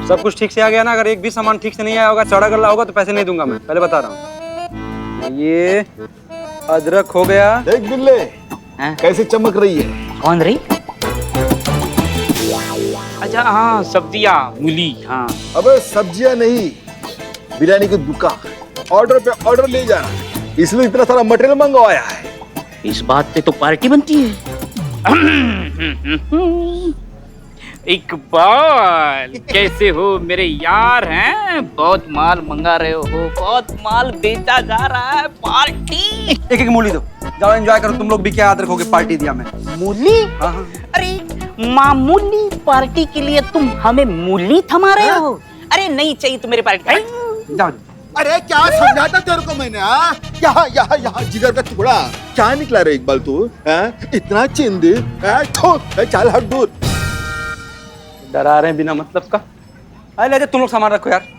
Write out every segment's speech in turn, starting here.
सब कुछ ठीक से आ गया ना? अगर एक भी सामान ठीक से नहीं आया होगा, चढ़ा गला होगा तो पैसे नहीं दूंगा मैं, पहले बता रहा हूँ। ये अदरक हो गया। देख बिल्ले कैसे चमक रही है। कौन रही? अच्छा हाँ, सब्जियाँ, मूली। हाँ अबे सब्जियां नहीं, बिरयानी की दुकान। ऑर्डर पे ऑर्डर ले जा, इसलिए इतना सारा मटेरियल मंगवाया है। इस बात पे तो पार्टी बनती है। इकबाल, कैसे हो मेरे यार? हैं, बहुत माल मंगा रहे हो, बहुत माल बेचा जा रहा है। पार्टी एक एक मूली दो, जाओ एंजॉय करो। तुम लोग भी क्या याद रखोगे, पार्टी दिया मैं। मूली? हाँ हाँ। अरे मामूली पार्टी के लिए तुम हमें मूली थमा रहे हो? अरे नहीं चाहिए तो मेरे पार्टी। जाओ। अरे क्या समझाता तेरे को मैंने? यहाँ यहाँ यहाँ जिगर का टुकड़ा क्या निकला रे इकबाल तू? इतना चिंदी, चल हट दूर। डरा रहे हैं बिना मतलब का। अरे ले जा, तुम लोग सामान रखो यार।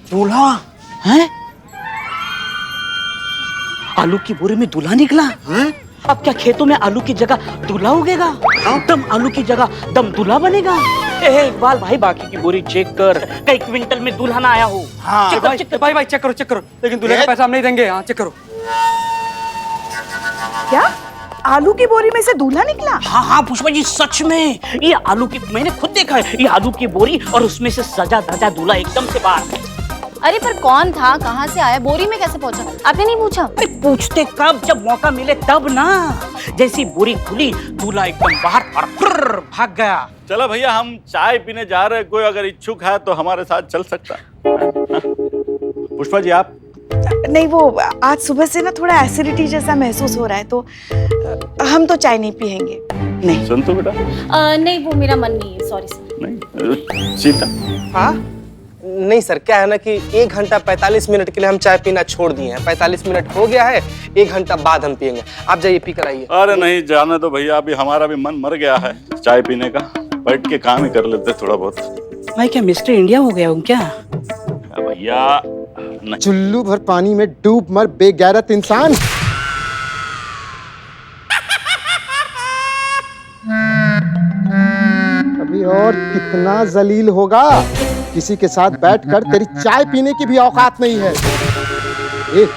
दूल्हा है? आलू की बोरी में दूल्हा निकला है? अब क्या खेतों में आलू की जगह दूल्हा उगेगा? दम आलू की जगह दम दूल्हा बनेगा? इकबाल भाई, बाकी की बोरी चेक कर, कई क्विंटल में दूल्हा ना आया हो। हाँ भाई चेक करो चेक करो, लेकिन दूल्हे का पैसा हम नहीं देंगे। हाँ चेक करो। क्या आलू की बोरी में से दूल्हा निकला? हाँ हाँ पुष्पा जी, सच में ये आलू की, मैंने खुद देखा है, ये आलू की बोरी और उसमें से सजा धजा दूल्हा एकदम से बाहर। अरे पर कौन था, कहाँ से आया, बोरी में कैसे पहुंचा? आपने नहीं पूछा? अरे पूछते कब, जब मौका मिले तब ना। जैसी बोरी खुली, दूल्हा एकदम बाहर और भाग गया। चलो भैया, हम चाय पीने जा रहे हैं, कोई अगर इच्छुक है तो हमारे साथ चल सकता है। पुष्पा जी आप? नहीं, वो आज सुबह से ना थोड़ा एसिडिटी जैसा महसूस हो रहा है, तो हम तो चाय नहीं पियेंगे। नहीं सुन तो बेटा। नहीं, वो मेरा मन नहीं है, सॉरी सर। नहीं सीता। हाँ नहीं सर, क्या है ना कि 1 घंटा 45 मिनट के लिए हम चाय पीना छोड़ दिए हैं। 45 मिनट हो गया है, 1 घंटा बाद हम पियेंगे। आप जाइए पी कर आइए। अरे नहीं जाने दो भैया, अभी हमारा भी मन मर गया है चाय पीने का। बैठ के काम ही कर लेते थोड़ा बहुत। मैं क्या मिस्टर इंडिया हो गया हूँ क्या? भैया चुल्लू भर पानी में डूब मर बेगैरत इंसान। अभी और कितना जलील होगा, किसी के साथ बैठकर तेरी चाय पीने की भी औकात नहीं है। ए,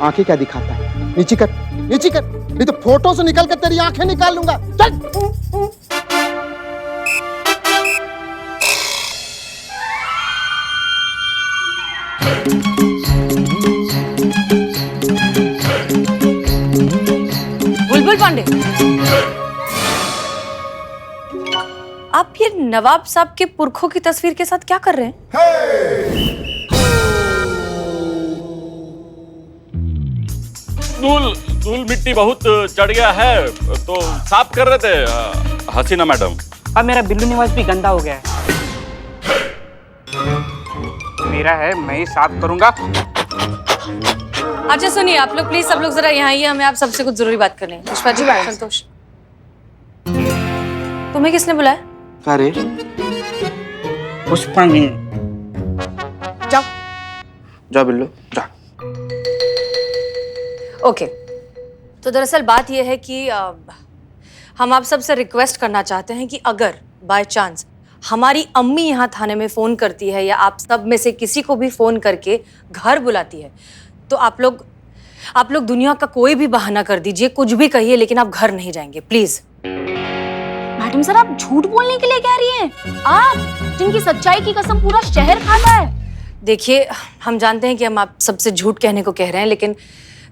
आंखें क्या दिखाता है? नीचे कर, नीचे कर, नहीं तो फोटो से निकल कर तेरी आंखें निकाल लूंगा। चल। बुलबुल पांडे, आप ये नवाब साहब के पुरखों की तस्वीर के साथ क्या कर रहे हैं? धूल मिट्टी बहुत चढ़ गया है तो साफ कर रहे थे हसीना मैडम। अब मेरा बिल्लू निवास भी गंदा हो गया है। मेरा है, मैं ही साफ करूंगा। अच्छा सुनिए, आप लोग प्लीज, सब लोग जरा यहाँ आइए, हमें आप सबसे कुछ जरूरी बात करनी है। पुष्पा जी, संतोष, तुम्हें किसने बुलाया? अरे पुष्पा नहीं। जाओ जाओ बिल्लू जाओ। ओके, तो दरअसल बात यह है कि हम आप सबसे रिक्वेस्ट करना चाहते हैं कि अगर बाय चांस हमारी अम्मी यहाँ थाने में फ़ोन करती है या आप सब में से किसी को भी फ़ोन करके घर बुलाती है, तो आप लोग दुनिया का कोई भी बहाना कर दीजिए, कुछ भी कहिए, लेकिन आप घर नहीं जाएंगे प्लीज। मैडम सर, आप झूठ बोलने के लिए कह रही हैं? आप जिनकी सच्चाई की कसम पूरा शहर खाता है। देखिए, हम जानते हैं कि हम आप सबसे झूठ कहने को कह रहे हैं, लेकिन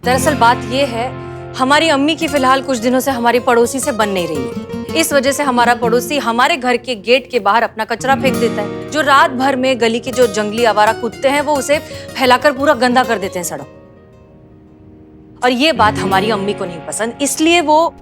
दरअसल बात यह है, हमारी अम्मी की फिलहाल कुछ दिनों से हमारी पड़ोसी से बन नहीं रही है। इस वजह से हमारा पड़ोसी हमारे घर के गेट के बाहर अपना कचरा फेंक देता है, जो रात भर में गली के जो जंगली आवारा कुत्ते हैं वो उसे फैलाकर पूरा गंदा कर देते हैं सड़क। और ये बात हमारी अम्मी को नहीं पसंद, इसलिए वो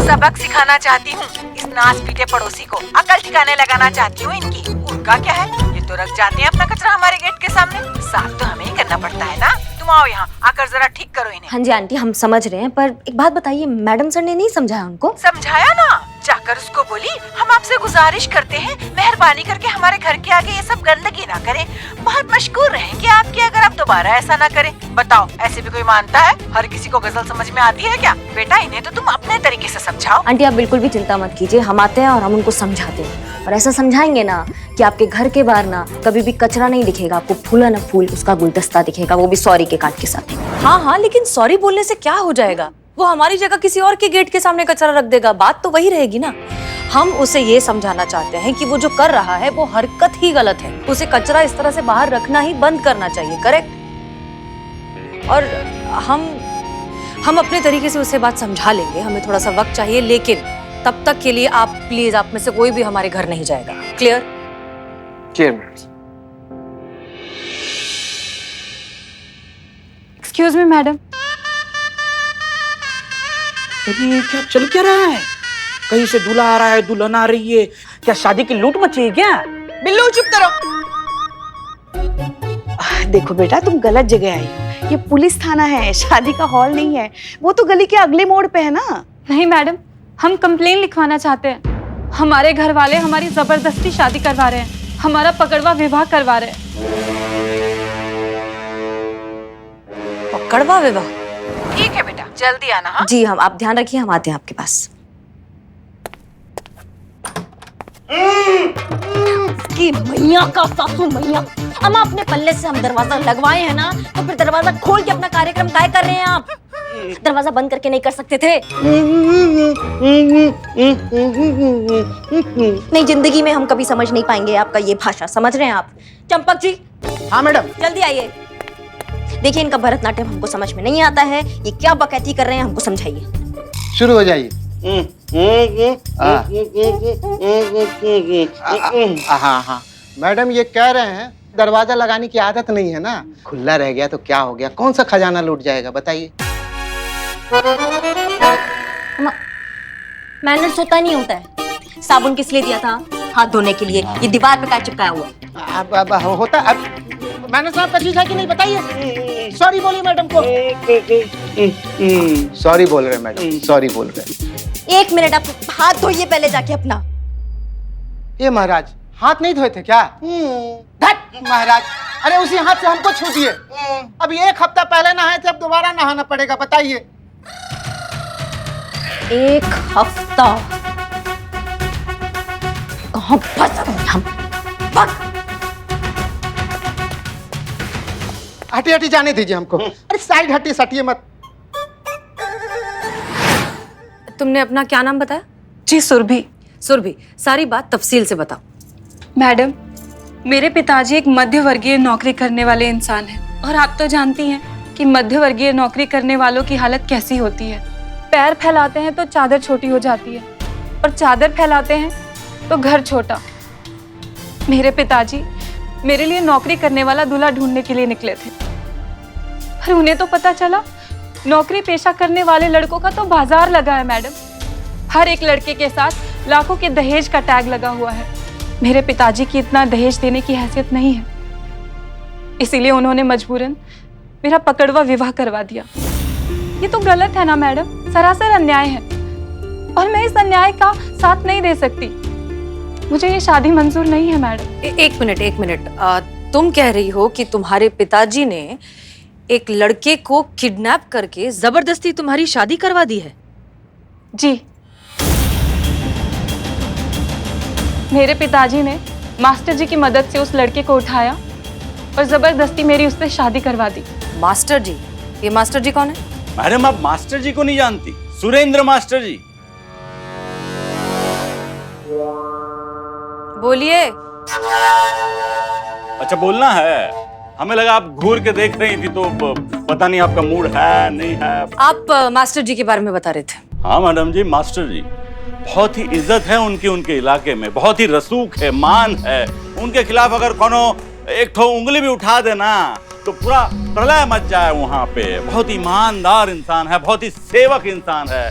सबक सिखाना चाहती हूँ इस नाच पीटे पड़ोसी को, अकल ठिकाने लगाना चाहती हूँ इनकी। उनका क्या है, ये तो रख जाते हैं अपना कचरा हमारे गेट के सामने, साफ तो हमें ही करना पड़ता है ना। तुम आओ यहाँ आकर जरा ठीक करो इन्हें। हाँ जी आंटी, हम समझ रहे हैं, पर एक बात बताइए, मैडम सर ने नहीं समझाया उनको? समझाया ना, जाकर उसको बोली हम आपसे गुजारिश करते हैं मेहरबानी करके हमारे घर के आगे ये सब गंदगी ना करें, बहुत मशकूर रहेंगे आपके अगर आप दोबारा ऐसा ना करें। बताओ, ऐसे भी कोई मानता है? हर किसी को गजल समझ में आती है क्या? बेटा इन्हें तो तुम अपने तरीके से समझाओ। आंटी आप बिल्कुल भी चिंता मत कीजिए, हम आते हैं और हम उनको समझाते हैं, और ऐसा समझाएंगे ना कि आपके घर के बाहर ना कभी भी कचरा नहीं दिखेगा, आपको फूला ना फूल उसका गुलदस्ता दिखेगा, वो भी सॉरी के कार्ड के साथ। हाँ हाँ, लेकिन सॉरी बोलने से क्या हो जाएगा? वो हमारी जगह किसी और के गेट के सामने कचरा रख देगा, बात तो वही रहेगी ना। हम उसे ये समझाना चाहते हैं कि वो जो कर रहा है वो हरकत ही गलत है, उसे कचरा इस तरह से बाहर रखना ही बंद करना चाहिए, करेक्ट? और हम अपने तरीके से उसे बात समझा लेंगे, हमें थोड़ा सा वक्त चाहिए, लेकिन तब तक के लिए आप प्लीज, आप में से कोई भी हमारे घर नहीं जाएगा। Clear? Clear madam. Excuse me madam. अरे क्या चल क्या रहा है? कहीं से दूल्हा आ रहा है, दुल्हन आ रही है, क्या शादी की लूट मची है क्या? बिल्लू चुप करो। देखो बेटा, तुम गलत जगह आई हो, ये पुलिस थाना है, शादी का हॉल नहीं है। वो तो गली के अगले मोड़ पे है ना। नहीं मैडम, हम कंप्लेन लिखवाना चाहते हैं। हमारे घर वाले हमारी जबरदस्ती शादी करवा रहे हैं, हमारा पकड़वा विवाह करवा रहे हैं। पकड़वा विवाह? ठीक है बेटा, जल्दी आना। हाँ जी, हम, आप ध्यान रखिए, हम आते हैं आपके पास। कि मैया का सासू मैया, हम अपने पल्ले से हम दरवाजा लगवाए हैं ना, तो फिर दरवाजा खोल के अपना कार्यक्रम काय कर रहे हैं आप? दरवाजा बंद करके नहीं कर सकते थे? नहीं, जिंदगी में हम कभी समझ नहीं पाएंगे आपका ये भाषा, समझ रहे हैं आप? चंपक जी। हाँ मैडम। जल्दी आइए। देखिए, इनका भरतनाट्यम हमको समझ में नहीं आता है, ये क्या बकैती कर रहे हैं, हमको समझाइए। शुरू हो जाइए। हाँ हाँ मैडम, ये कह रहे हैं दरवाजा लगाने की आदत नहीं है ना, खुला रह गया तो क्या हो गया, कौन सा खजाना लूट जाएगा बताइए। मैनर्स होता नहीं होता है। साबुन किस लिए दिया था? हाथ धोने के लिए। ये दीवार पे क्या चिपकाया हुआ? अब होता अब मैंने साहब का चीज है कि नहीं बताइए। सॉरी बोलिए मैडम को। सॉरी बोल रहे मैडम, सॉरी बोल रहे। एक मिनट, आप हाथ धोइए पहले जाके अपना। ये महाराज हाथ नहीं धोए थे क्या? धत महाराज, अरे उसी हाथ से हमको छू दिए। अभी एक हफ्ता पहले नहाए थे, अब दोबारा नहाना पड़ेगा, बताइए। एक हफ्ता? कहाँ फंस गए हम? हटी हटी जाने दीजिए हमको। अरे साइड हटी, सटिए मत। तुमने अपना क्या नाम बताया? जी सुरभि। सुरभि, सारी बात तफसील से बताओ। मैडम, मेरे पिताजी एक मध्य वर्गीय नौकरी करने वाले इंसान हैं, और आप तो जानती हैं कि मध्य वर्गीय नौकरी करने वालों की हालत कैसी होती है। पैर फैलाते हैं तो चादर छोटी हो जाती है, और चादर फैलाते हैं तो घर छोटा। मेरे पिताजी मेरे लिए नौकरी करने वाला दूल्हा ढूंढने के लिए निकले थे, पर उन्हें तो पता चला नौकरी पेशा करने वाले लड़कों का तो बाजार लगा है मैडम। हर एक लड़के के साथ लाखों के दहेज का टैग लगा हुआ है। मेरे पिताजी की इतना दहेज देने की हैसियत नहीं है, इसीलिए उन्होंने मजबूरन मेरा पकड़वा विवाह करवा दिया। ये तो गलत है ना मैडम, सरासर अन्याय है, और मैं इस अन्याय का साथ नहीं दे सकती। मुझे ये शादी मंजूर नहीं है मैडम। एक मिनट, तुम कह रही हो कि तुम्हारे पिताजी ने एक लड़के को किडनैप करके जबरदस्ती तुम्हारी शादी करवा दी है? जी, मेरे पिताजी ने मास्टर जी की मदद से उस लड़के को उठाया और जबरदस्ती मेरी उससे शादी करवा दी। मास्टर जी? ये मास्टर जी कौन है? मैडम, आप मास्टर जी को नहीं जानती? सुरेंद्र मास्टर जी। बोलिए। अच्छा, बोलना है? हमें लगा आप घूर के देख रही थी, तो पता नहीं आपका मूड है नहीं है। आप मास्टर जी के बारे में बता रहे थे? हाँ मैडम जी, मास्टर जी बहुत ही इज्जत है उनकी, उनके इलाके में बहुत ही रसूख है, मान है। उनके खिलाफ अगर कोनो एक ठो उंगली भी उठा देना तो पूरा प्रलय मच जाए वहाँ पे। बहुत ईमानदार इंसान है, बहुत ही सेवक इंसान है।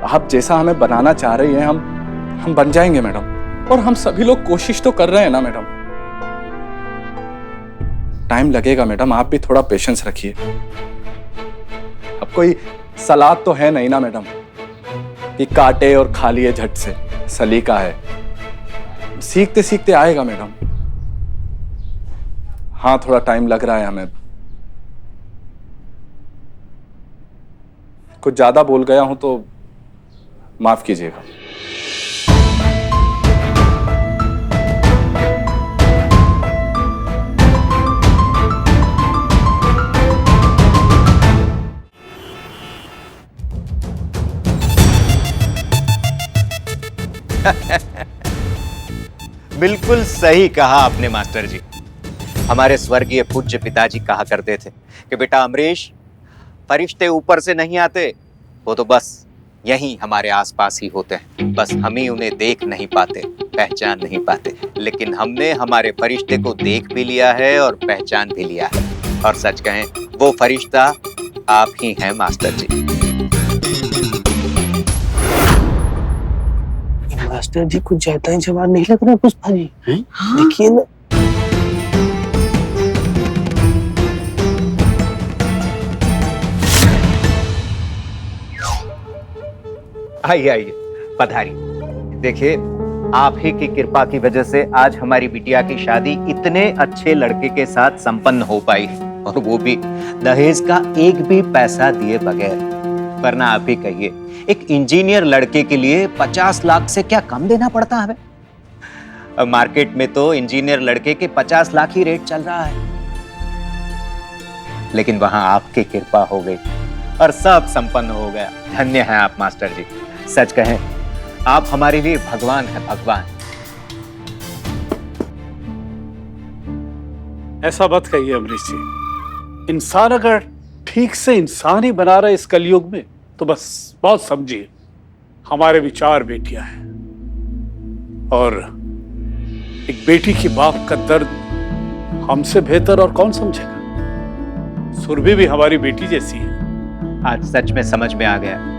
आप जैसा हमें बनाना चाह रही हैं हम बन जाएंगे मैडम। और हम सभी लोग कोशिश तो कर रहे हैं ना मैडम। टाइम लगेगा मैडम, आप भी थोड़ा पेशेंस रखिए। अब कोई सलाद तो है नहीं ना मैडम कि काटे और खा लिए झट से, सलीका है। सीखते सीखते आएगा मैडम। हाँ थोड़ा टाइम लग रहा है हमें। कुछ ज्यादा बोल गया हूं तो माफ कीजिएगा। बिल्कुल सही कहा आपने मास्टर जी। हमारे स्वर्गीय पूज्य पिताजी कहा करते थे कि बेटा अमरीश, फरिश्ते ऊपर से नहीं आते, वो तो बस यहीं हमारे आसपास ही होते हैं, बस हम ही उन्हें देख नहीं पाते, पहचान नहीं पाते। लेकिन हमने हमारे फरिश्ते को देख भी लिया है और पहचान भी लिया है, और सच कहें वो फरिश्ता आप ही हैं मास्टर जी। मास्टर जी कुछ ज्यादा ही जवान नहीं लग रहा पुष्पा जी? देखिए ना। आइए आइए, पधारिए। देखिए, आप ही की कृपा की वजह से आज हमारी बिटिया की शादी इतने अच्छे लड़के के साथ संपन्न हो पाई है, और वो भी दहेज का एक भी पैसा दिए बगैर। वरना आप ही कहिए, एक इंजीनियर लड़के के लिए 50 लाख से क्या कम देना पड़ता हमें? अब मार्केट में तो इंजीनियर लड़के के 50 लाख ही रेट चल रहा है, लेकिन वहां आपकी कृपा हो गई और सब संपन्न हो गया। धन्य हैं आप मास्टर जी। सच कहें, आप हमारे लिए भगवान हैं, भगवान। ऐसा मत कहिए अमरीश जी। इंसान अगर ठीक से इंसान ही बना रहा है इस कलयुग में, तो बस बहुत समझिए, हमारे भी 4 बेटियां हैं, और एक बेटी की बाप का दर्द हमसे बेहतर और कौन समझेगा। सुरभि भी हमारी बेटी जैसी है। आज सच में समझ में आ गया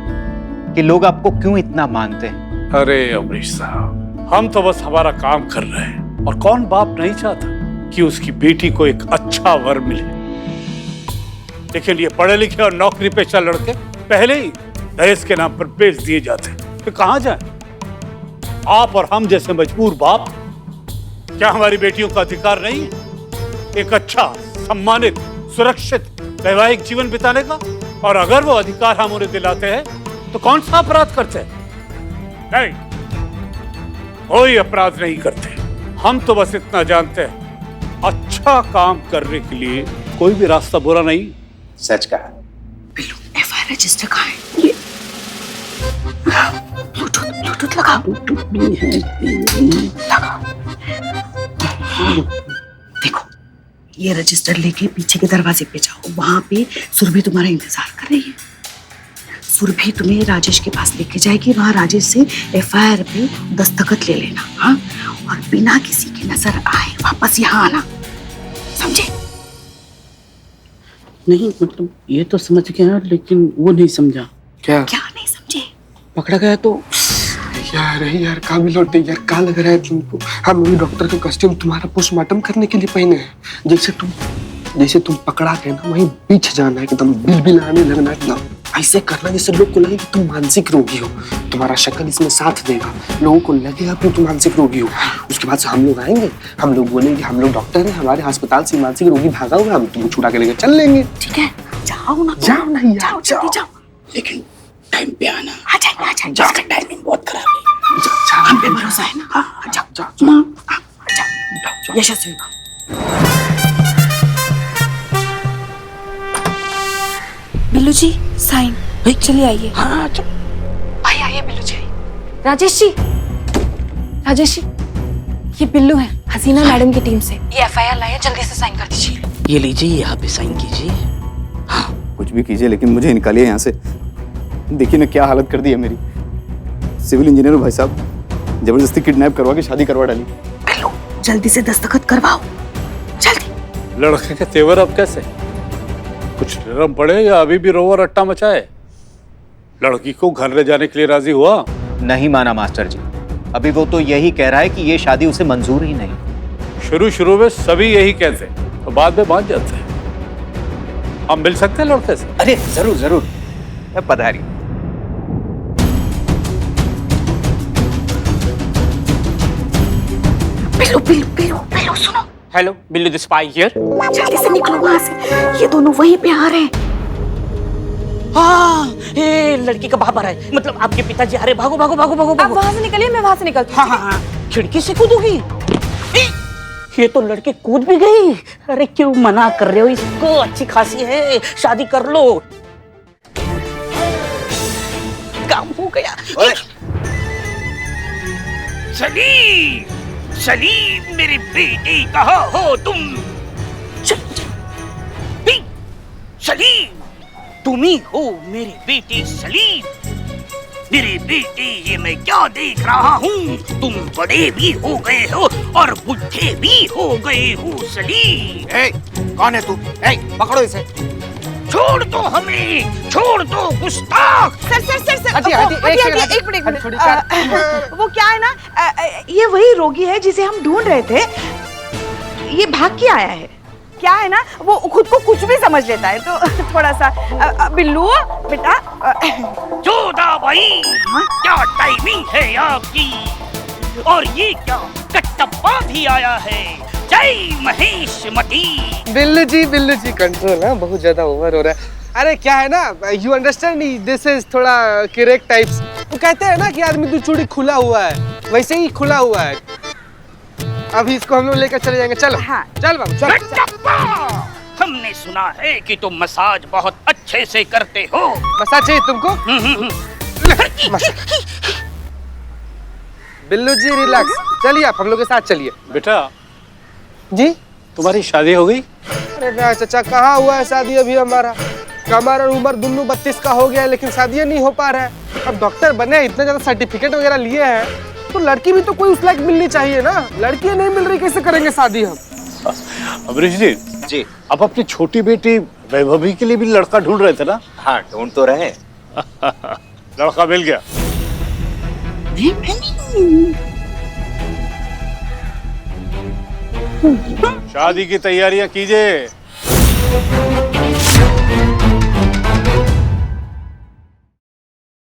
कि लोग आपको क्यों इतना मानते हैं। अरे अमरीश साहब, हम तो बस हमारा काम कर रहे हैं, और कौन बाप नहीं चाहता कि उसकी बेटी को एक अच्छा वर मिले। लेकिन ये पढ़े लिखे और नौकरी पेशा लड़के पहले ही दहेज के नाम पर बेच दिए जाते हैं, तो कहां जाएं? आप और हम जैसे मजबूर बाप, क्या हमारी बेटियों का अधिकार नहीं है एक अच्छा, सम्मानित, सुरक्षित वैवाहिक जीवन बिताने का? और अगर वो अधिकार हम उन्हें दिलाते हैं तो कौन सा अपराध करते हैं? नहीं, कोई अपराध नहीं करते। हम तो बस इतना जानते हैं, अच्छा काम करने के लिए कोई भी रास्ता बुरा नहीं। सच कहा। एफआईआर रजिस्टर कहाँ है? ये ब्लूटूथ लगाओ। ब्लूटूथ भी है, लगाओ। देखो, ये रजिस्टर लेके पीछे के दरवाजे पे जाओ, वहां पे सुरभि तुम्हारा इंतजार कर रही है। सुरभि तुम्हें राजेश के पास लेके जाएगी, वहां राजेश से एफआईआर पे दस्तखत ले लेना, हाँ? और बिना किसी की नजर आए वापस यहाँ आना, समझे? नहीं, मतलब ये तो समझ गया, लेकिन वो नहीं समझा। क्या नहीं समझे? पकड़ा गया तो यार का भी लौटे यार, का लग रहा है तुमको? हम भी डॉक्टर का कॉस्ट्यूम तुम्हारा पोस्टमार्टम करने के लिए पहने हैं। जैसे तुम पकड़ा गए ना, वहीं पीछे जाना है, एकदम बिल आने लगना, एकदम ऐसे करना जैसे लोग को लगे कि तुम मानसिक रोगी हो। तुम्हारा शक्ल इसमें साथ देगा, लोगों को लगेगा कि तुम मानसिक रोगी हो। उसके बाद से हम लोग आएंगे, हम लोग बोलेंगे हम लोग डॉक्टर हैं, हमारे अस्पताल से मानसिक रोगी भागा हुआ, हम तुमको छुड़ा के लेकर चल लेंगे। ठीक है, जाओ ना, जाओ ना यार, जाओ जल्दी जाओ। लेकिन टाइम पे आना। आ जाएंगे, इसका टाइमिंग बहुत खराब है। हम पे भरोसा है ना? हाँ, जाओ। यशस्वी बिल्लू जी, साइन। चलिए आइए। हाँ, आइए बिल्लू जी। राजेश जी, ये बिल्लू है, हसीना मैडम की टीम से। ये एफआईआर लाया, जल्दी से साइन कर दीजिए। ये लीजिए, यहाँ पे साइन कीजिए। कुछ भी कीजिए, लेकिन मुझे निकालिए यहाँ से। देखिए ना क्या हालत कर दी है मेरी। सिविल इंजीनियर भाई साहब, जबरदस्ती किडनैप करवा के शादी करवा डाली। बिल्लू, जल्दी से दस्तखत करवाओ, जल्दी। लड़के के तेवर अब कैसे? कुछ नरम पड़े या अभी भी रोवर अट्टा मचाए? लड़की को घर ले जाने के लिए राजी हुआ? नहीं माना मास्टर जी। अभी वो तो यही कह रहा है कि ये शादी उसे मंजूर ही नहीं। शुरू में सभी यही कहते हैं, तो बाद में मान जाते हैं। हम मिल सकते हैं लड़के से? अरे जरूर जरूर, पधारी। बिल्लू बिल्लू बिल्लू बिल्लू सुनो। Hello Billu the spy here. जल्दी से निकलो वहां से, ये दोनों वहीं पे आ रहे हैं। हाँ, ये लड़की का बाप आ रहा है, मतलब आपके पिताजी आ रहे। भागो भागो भागो भागो आप वहां से निकलिए, मैं वहां से निकलती हूँ। हाँ, खिड़की से कूदोगी? ये तो लड़की कूद भी गई। अरे क्यों मना कर रहे हो इसको? अच्छी खासी है, शादी कर लो। काम हो गया। सलीम, सलीम मेरी बेटी, कहाँ हो तुम? सलीम, तुम ही हो मेरी बेटी सलीम। मेरी बेटी, ये मैं क्या देख रहा हूँ? तुम बड़े भी हो गए हो और बुढ़े भी हो गए हो सलीम। कौन है तू? पकड़ो इसे। छोड़ दो हमें, छोड़ दो गुस्ताख। सर हटिए, एक मिनट। वो क्या है ना, ये वही रोगी है जिसे हम ढूंढ रहे थे। ये भाग के आया है। क्या है ना, वो खुद को कुछ भी समझ लेता है, तो थोड़ा सा। बिल्लू बेटा। जोधा भाई, क्या टाइमिंग है आपकी। और ये क्या, कटप्पा भी आया है। जय महेश मती। बिल्लू जी कंट्रोल है, बहुत ज्यादा ओवर हो रहा है। अरे क्या है ना, यू अंडरस्टैंड, दिस इज थोड़ा किरेक टाइप्स। वो कहते हैं ना कि आदमी दो चूड़ी खुला हुआ है, वैसे ही खुला हुआ है। अभी इसको हम लोग लेकर चले जाएंगे। चलो। हाँ। चल बाबू चल। हमने सुना है कि तुम मसाज बहुत अच्छे से करते हो। मसाज चाहिए तुमको? बिल्लू जी रिलैक्स, चलिए आप हम लोग के साथ चलिए। बेटा जी, तुम्हारी शादी हो गई? अरे चाचा, कहाँ हुआ है शादी अभी हमारा? कमर और उम्र दोनों 32 का हो गया है, लेकिन शादी नहीं हो पा रहा है। अब डॉक्टर बने, इतना ज्यादा सर्टिफिकेट वगैरह लिए हैं, तो लड़की भी तो कोई उस लायक मिलनी चाहिए ना। लड़की नहीं मिल रही, कैसे करेंगे शादी हम? अमरीश जी, आप अपनी छोटी बेटी वैभवी के लिए भी लड़का ढूंढ रहे थे ना? हाँ, ढूंढ तो रहे। लड़का मिल गया? शादी की तैयारियां कीजिए।